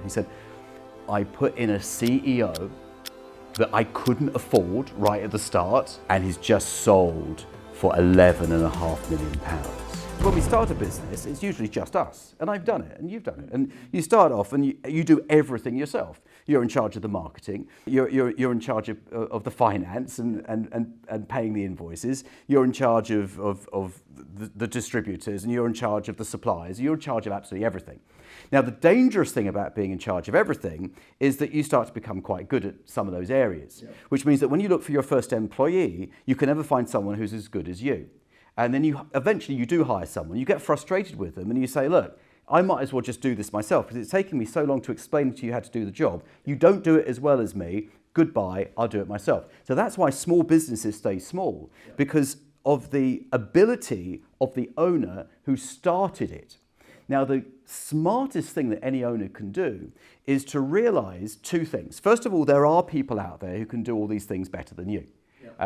He said, I put in a CEO that I couldn't afford right at the start, and he's just sold for £11.5 million. When we start a business, it's usually just us, and I've done it, and you've done it. And you start off and you do everything yourself. You're in charge of the marketing, you're in charge of the finance and paying the invoices, you're in charge of the distributors, and you're in charge of the suppliers, you're in charge of absolutely everything. Now, the dangerous thing about being in charge of everything is that you start to become quite good at some of those areas, which means that when you look for your first employee, you can never find someone who's as good as you. And then eventually you do hire someone, you get frustrated with them and you say, look, I might as well just do this myself because it's taking me so long to explain to you how to do the job. You don't do it as well as me, goodbye, I'll do it myself. So that's why small businesses stay small, because of the ability of the owner who started it. Now, the smartest thing that any owner can do is to realize two things. First of all, there are people out there who can do all these things better than you.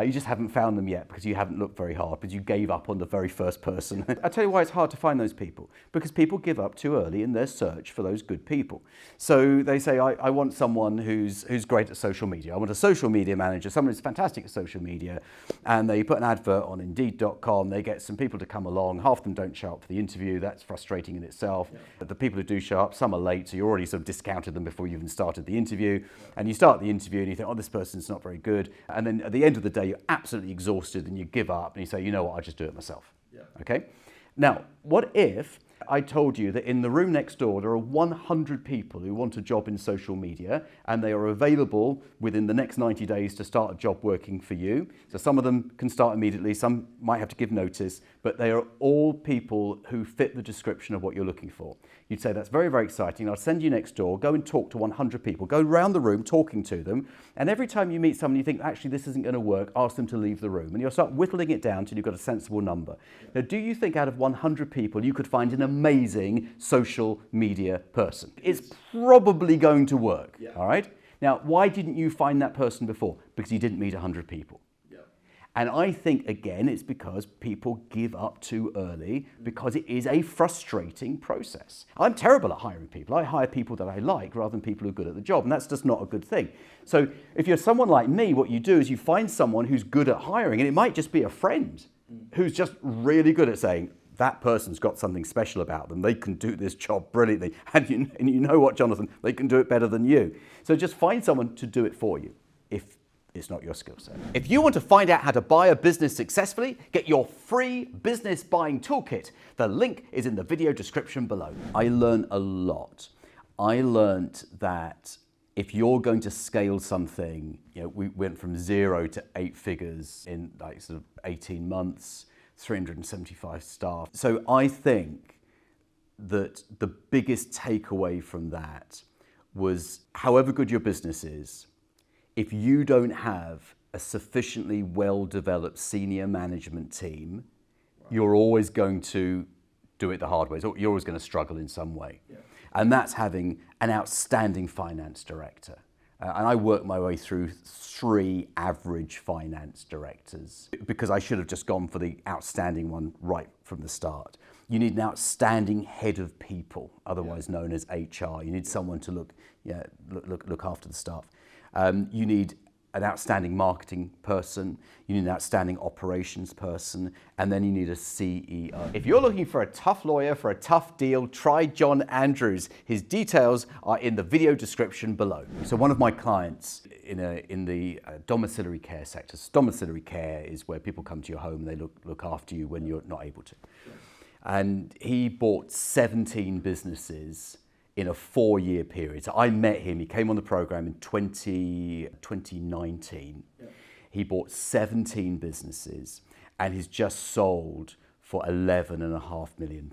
You just haven't found them yet because you haven't looked very hard, because you gave up on the very first person. I'll tell you why it's hard to find those people, because people give up too early in their search for those good people. So they say, I want someone who's great at social media. I want a social media manager, someone who's fantastic at social media. And they put an advert on Indeed.com. They get some people to come along. Half of them don't show up for the interview. That's frustrating in itself. But the people who do show up, some are late, so you already sort of discounted them before you even started the interview. And you start the interview and you think, oh, this person's not very good. And then at the end of the day, you're absolutely exhausted and you give up and you say, you know what, I'll just do it myself. Okay? Now, what if I told you that in the room next door there are 100 people who want a job in social media and they are available within the next 90 days to start a job working for you. So some of them can start immediately, some might have to give notice, but they are all people who fit the description of what you're looking for. You'd say, that's very, very exciting. I'll send you next door, go and talk to 100 people, go around the room talking to them, and every time you meet someone you think, actually, this isn't going to work, ask them to leave the room. And you'll start whittling it down till you've got a sensible number. Now, do you think out of 100 people you could find an amazing social media person? It's probably going to work, all right? Now, why didn't you find that person before? Because you didn't meet 100 people. And I think, again, it's because people give up too early, because it is a frustrating process. I'm terrible at hiring people. I hire people that I like rather than people who are good at the job, and that's just not a good thing. So if you're someone like me, what you do is you find someone who's good at hiring, and it might just be a friend who's just really good at saying, that person's got something special about them. They can do this job brilliantly. And you know what, Jonathan? They can do it better than you. So just find someone to do it for you if it's not your skill set. If you want to find out how to buy a business successfully, get your free business buying toolkit. The link is in the video description below. I learned a lot. I learned that if you're going to scale something, we went from 0 to 8 figures in like sort of 18 months, 375 staff. So I think that the biggest takeaway from that was, however good your business is, if you don't have a sufficiently well-developed senior management team, you're always going to do it the hard way. You're always going to struggle in some way. And that's having an outstanding finance director. And I worked my way through 3 average finance directors because I should have just gone for the outstanding one right from the start. You need an outstanding head of people, otherwise known as HR. You need someone to look after the staff. You need an outstanding marketing person, you need an outstanding operations person, and then you need a CEO. If you're looking for a tough lawyer for a tough deal, try John Andrews. His details are in the video description below. So one of my clients in the domiciliary care sector. So domiciliary care is where people come to your home and they look after you when you're not able to. And he bought 17 businesses in a 4-year period. So I met him, he came on the program in 2019. He bought 17 businesses and he's just sold for £11.5 million.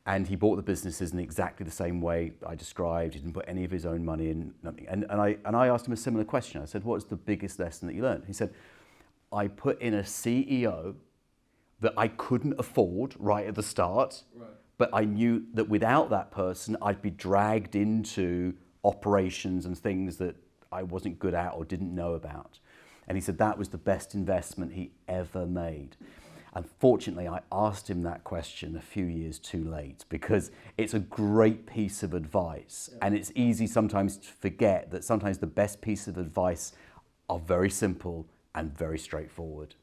And he bought the businesses in exactly the same way I described. He didn't put any of his own money in, nothing. And I asked him a similar question. I said, what's the biggest lesson that you learned? He said, I put in a CEO that I couldn't afford right at the start. But I knew that without that person, I'd be dragged into operations and things that I wasn't good at or didn't know about. And he said that was the best investment he ever made. Unfortunately, I asked him that question a few years too late because it's a great piece of advice, and it's easy sometimes to forget that sometimes the best piece of advice are very simple and very straightforward.